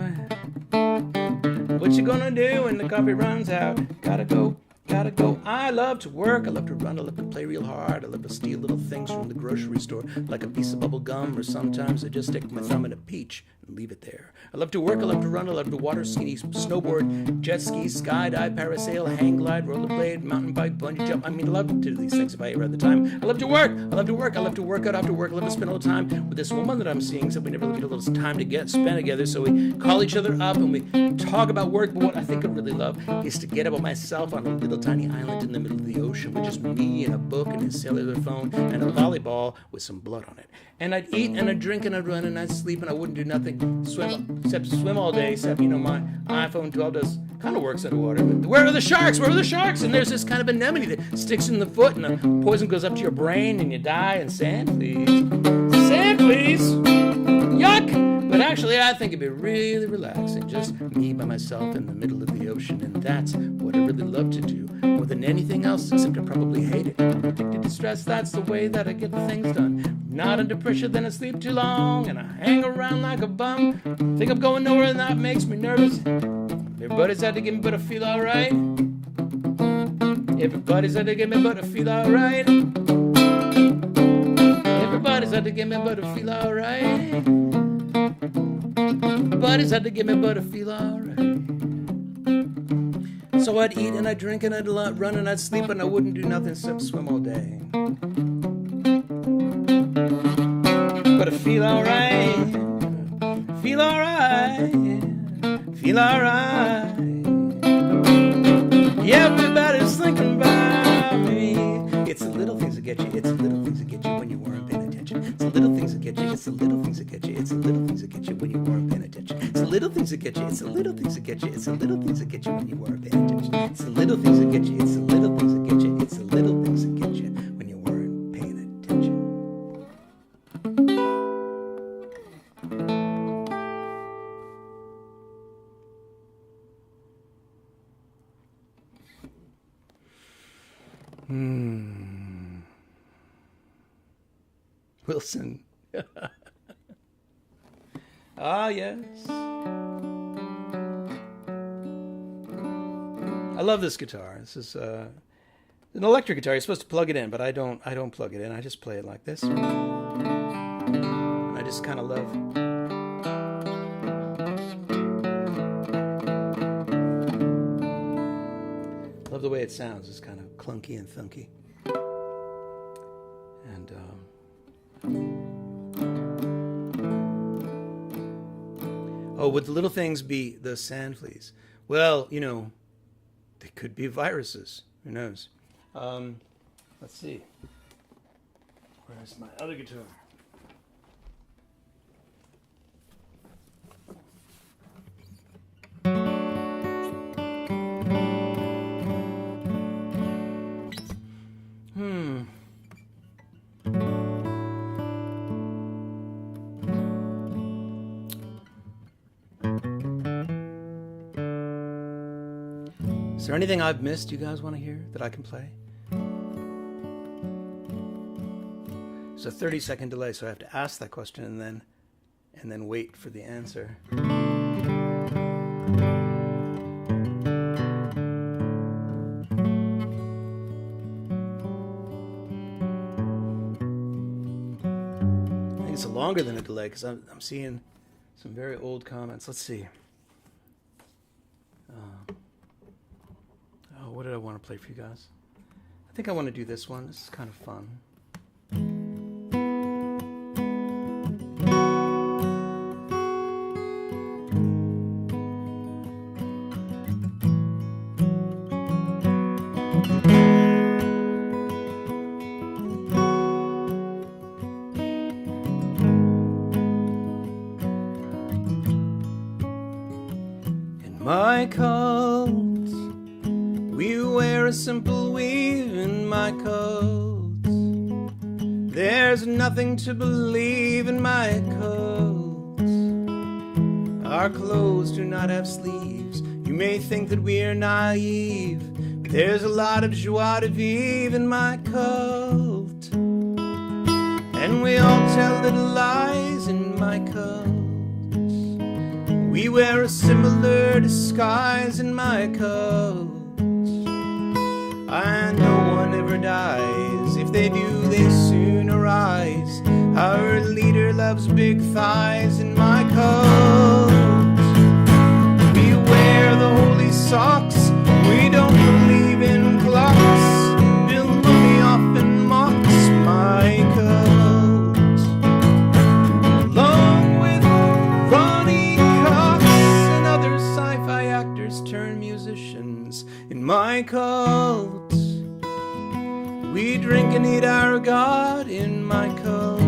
What you gonna do when the coffee runs out? Gotta go. Gotta go. I love to work, I love to run, I love to play real hard, I love to steal little things from the grocery store, like a piece of bubble gum, or sometimes I just stick my thumb in a peach and leave it there. I love to work, I love to run, I love to water ski, snowboard, jet ski, skydive, parasail, hang glide, rollerblade, mountain bike, bungee jump. I mean, I love to do these things if I ever had the time. I love to work, I love to work, I love to work out after work, I love to spend all the time with this woman that I'm seeing, so we never really get a little time to spend together, so we call each other up and we talk about work. But what I think I really love is to get about myself on a little tiny island in the middle of the ocean with just me and a book and a cellular phone and a volleyball with some blood on it. And I'd eat and I'd drink and I'd run and I'd sleep and I wouldn't do nothing swim all day, except, you know, my iPhone 12 does kind of works underwater. But where are the sharks? Where are the sharks? And there's this kind of anemone that sticks in the foot and the poison goes up to your brain and you die. And sand, please. Sand, please. Yuck! But actually, I think it'd be really relaxing, just me by myself in the middle of the ocean, and that's what I really love to do, more than anything else, except I probably hate it. I'm addicted to stress, that's the way that I get the things done. Not under pressure, then I sleep too long, and I hang around like a bum. Think I'm going nowhere, and that makes me nervous. Everybody's out to get me, but I feel alright. Everybody's out to get me, but I feel alright. Everybody's out to get me, but I feel alright. Everybody's out to get me, but I feel alright. So I'd eat and I'd drink and I'd run and I'd sleep and I wouldn't do nothing except swim all day. But I feel alright. Feel alright. Feel alright. Yeah, everybody's thinking about me. It's the little things that get you. It's the little things that get you when you weren't paying attention. It's the little things that get you. It's the little things that get you. It's the little things that get you when you weren't paying attention. It's the little things that get you. It's the little things that get you. It's the little things that get you when you weren't paying attention. It's the little things that get you. It's the little things that get you. It's the little things that get you when you weren't paying attention. Wilson. Ah, yes. I love this guitar. This is an electric guitar. You're supposed to plug it in, but I don't plug it in. I just play it like this. I just kind of love the way it sounds. It's kind of clunky and thunky. And would the little things be the sand fleas? Well, you know, they could be viruses. Who knows? Let's see. Where's my other guitar? Is there anything I've missed you guys want to hear that I can play? It's a 30-second delay, so I have to ask that question and then wait for the answer. I think it's longer than a delay because I'm seeing some very old comments. Let's see. What did I want to play for you guys? I think I want to do this one. This is kind of fun. In my cult, we wear a simple weave in my coats. There's nothing to believe in my coats. Our clothes do not have sleeves. You may think that we're naive, but there's a lot of joie de vivre in my coat. And we all tell little lies in my coat. We wear a similar disguise in my coat. And no one ever dies. If they do, they soon arise. Our leader loves big thighs in my coat. We wear the holy socks. We don't believe in clocks. Bill Murray often mocks my coat. Along with Ronnie Cox and other sci-fi actors turn musicians in my coat. We drink and eat our God in my coat.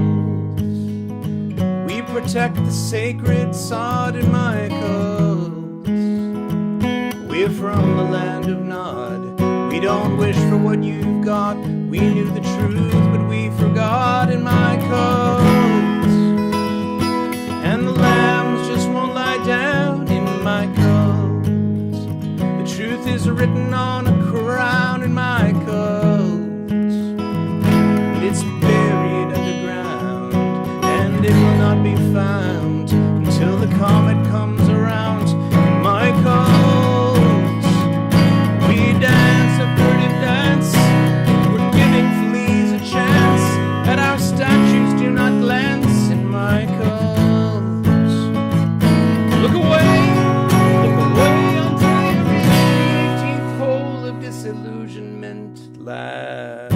We protect the sacred sod in my coat. We're from the land of Nod. We don't wish for what you've got. We knew the truth, but we forgot in my coat. And the lambs just won't lie down in my coat. The truth is written on a crown in my coat. It's buried underground, and it will not be found until the comet comes around in my coat. We dance a furtive dance. We're giving fleas a chance, and our statues do not glance in my coat. Look away until you reach the 18th hole of disillusionment last.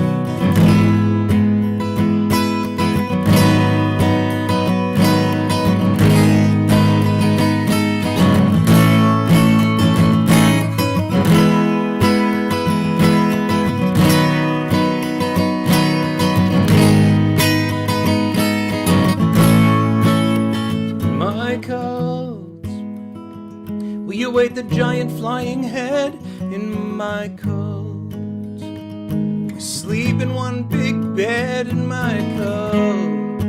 We await the giant flying head in my coat. We sleep in one big bed in my coat.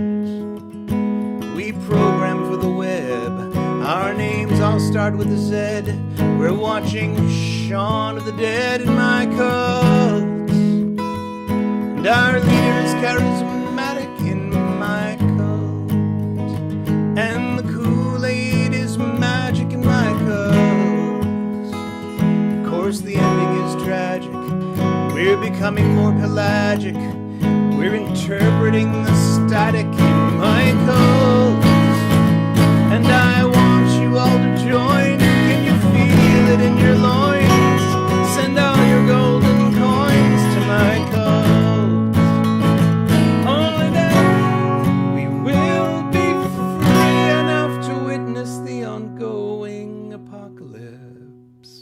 We program for the web. Our names all start with a Z. We're watching Shaun of the Dead in my coat. And our leader is charismatic in my coat. And the Kool-Aid is magic in my coat. Of course the ending is tragic. We're becoming more pelagic. We're interpreting the static in my coat. And I want you all to join. Can you feel it in your loins? Send all your golden coins to my coat. Only then we will be free enough to witness the ongoing apocalypse.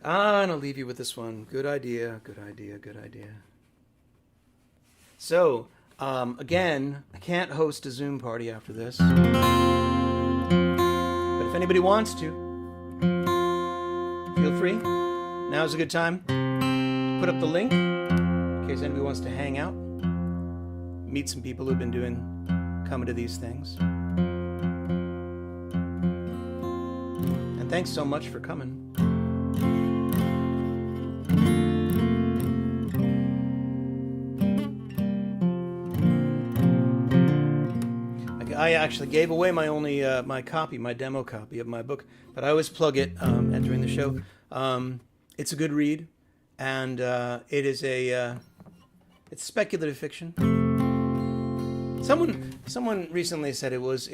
And I'll leave you with this one. Good idea, good idea, good idea. So, again, I can't host a Zoom party after this. But if anybody wants to, feel free. Now's a good time. Put up the link in case anybody wants to hang out. Meet some people who've been coming to these things. And thanks so much for coming. I actually gave away my only my demo copy of my book, but I always plug it entering the show. It's a good read, and it is it's speculative fiction. Someone recently said it was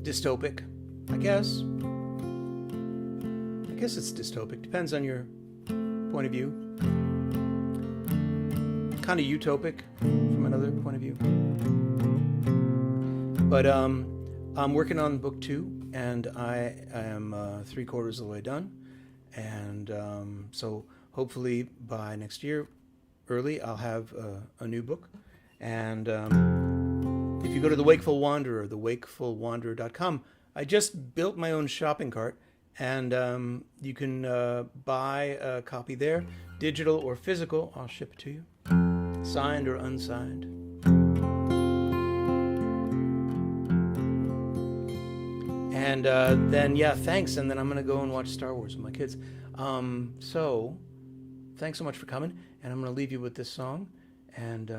dystopic. I guess it's dystopic. Depends on your point of view. Kind of utopic from another point of view. But I'm working on book 2, and I am 3/4 of the way done. And so hopefully by next year, early, I'll have a new book. And if you go to The Wakeful Wanderer, thewakefulwanderer.com, I just built my own shopping cart, and you can buy a copy there, digital or physical. I'll ship it to you, signed or unsigned. And then, yeah, thanks. And then I'm going to go and watch Star Wars with my kids. So, thanks so much for coming. And I'm going to leave you with this song. And,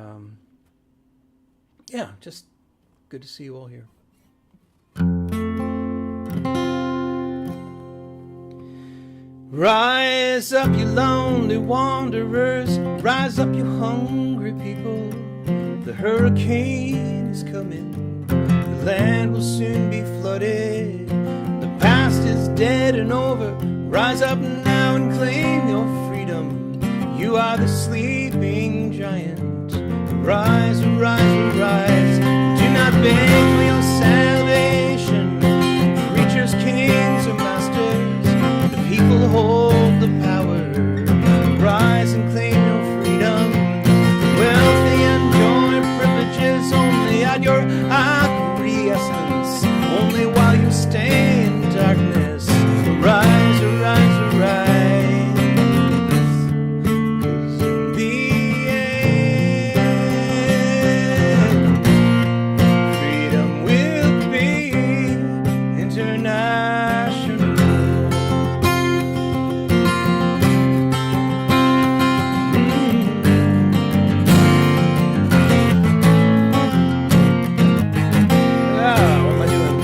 yeah, just good to see you all here. Rise up, you lonely wanderers. Rise up, you hungry people. The hurricane is coming. The land will soon be flooded. The past is dead and over. Rise up now and claim your freedom. You are the sleeping giant. Rise, arise, arise. Do not beg for your salvation. Preachers, kings, or masters, the people hold the power. Rise and claim your freedom. Wealthy enjoy privileges only at your acquiescence, only while you stay in darkness. Arise, arise, arise. 'Cause in the end, freedom will be international. What am I doing?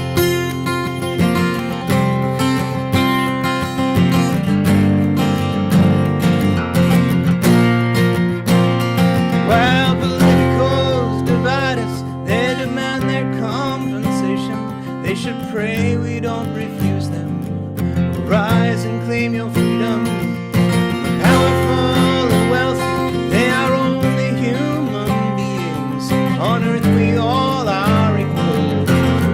While politicals divide us, they demand their compensation. They should pray we don't refuse them. Rise and claim your freedom. Powerful and wealthy, they are only human beings. On earth we all are equal.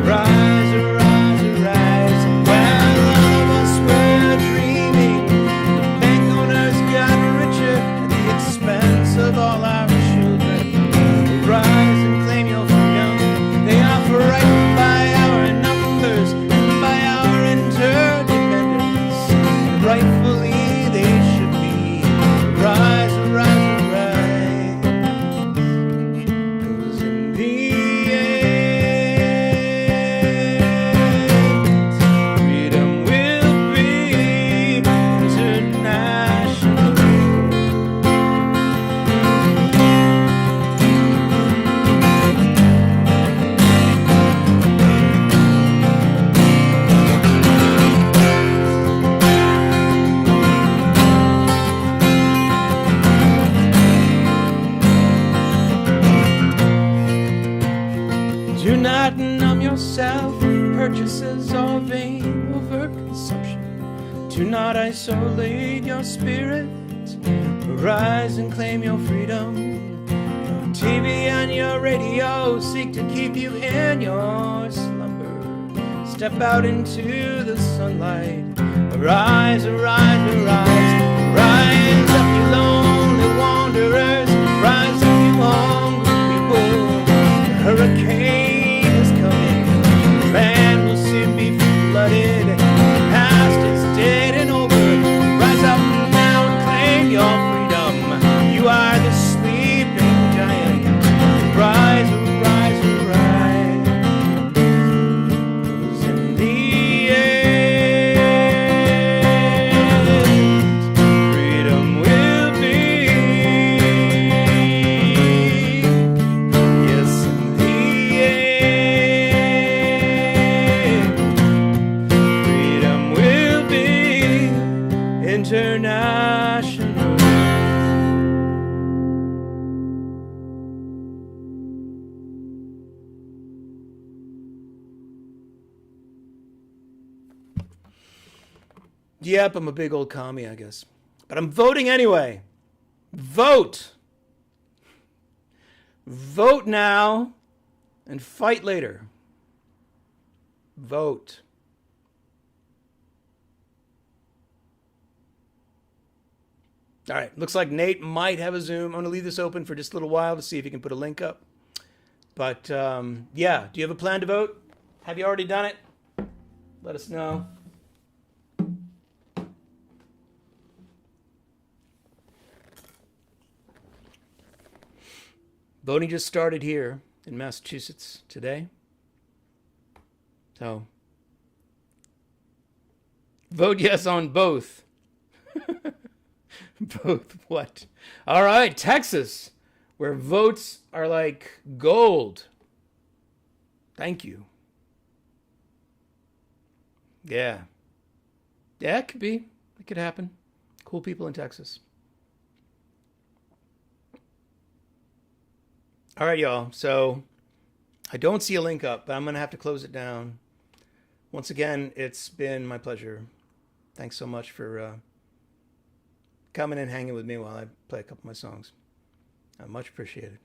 Rise, arise, arise. While all of us were dreaming, the bank owners got richer at the expense of all our children. Rise and claim your freedom. They are frightened by our numbers and by our interdependence. Rightfully they should be. Rise, arise, arise. 'Cause in the end, freedom will be international. Do not numb yourself with purchases or vain overconsumption. Do not isolate your spirit. Arise and claim your freedom. Your TV and your radio seek to keep you in your slumber. Step out into the sunlight. Arise, arise, arise. Rise up, you lonely wanderers. Rise up, you hungry people. The hurricane is coming. The land will soon be flooded. The past is dead and over. Rise up now and claim your freedom. You are the sleeping giant. Rise, arise, arise. 'Cause in the end, freedom will be. Yes, in the end, freedom will be international. Yep, I'm a big old commie, I guess. But I'm voting anyway. Vote! Vote now and fight later. Vote. All right, looks like Nate might have a Zoom. I'm going to leave this open for just a little while to see if he can put a link up. But yeah, do you have a plan to vote? Have you already done it? Let us know. Voting just started here in Massachusetts today. So vote yes on both. Both what? All right, Texas, where votes are like gold. Thank you. Yeah. Yeah, it could be. It could happen. Cool people in Texas. All right, y'all. So I don't see a link up, but I'm going to have to close it down. Once again, it's been my pleasure. Thanks so much for coming and hanging with me while I play a couple of my songs. Much appreciated.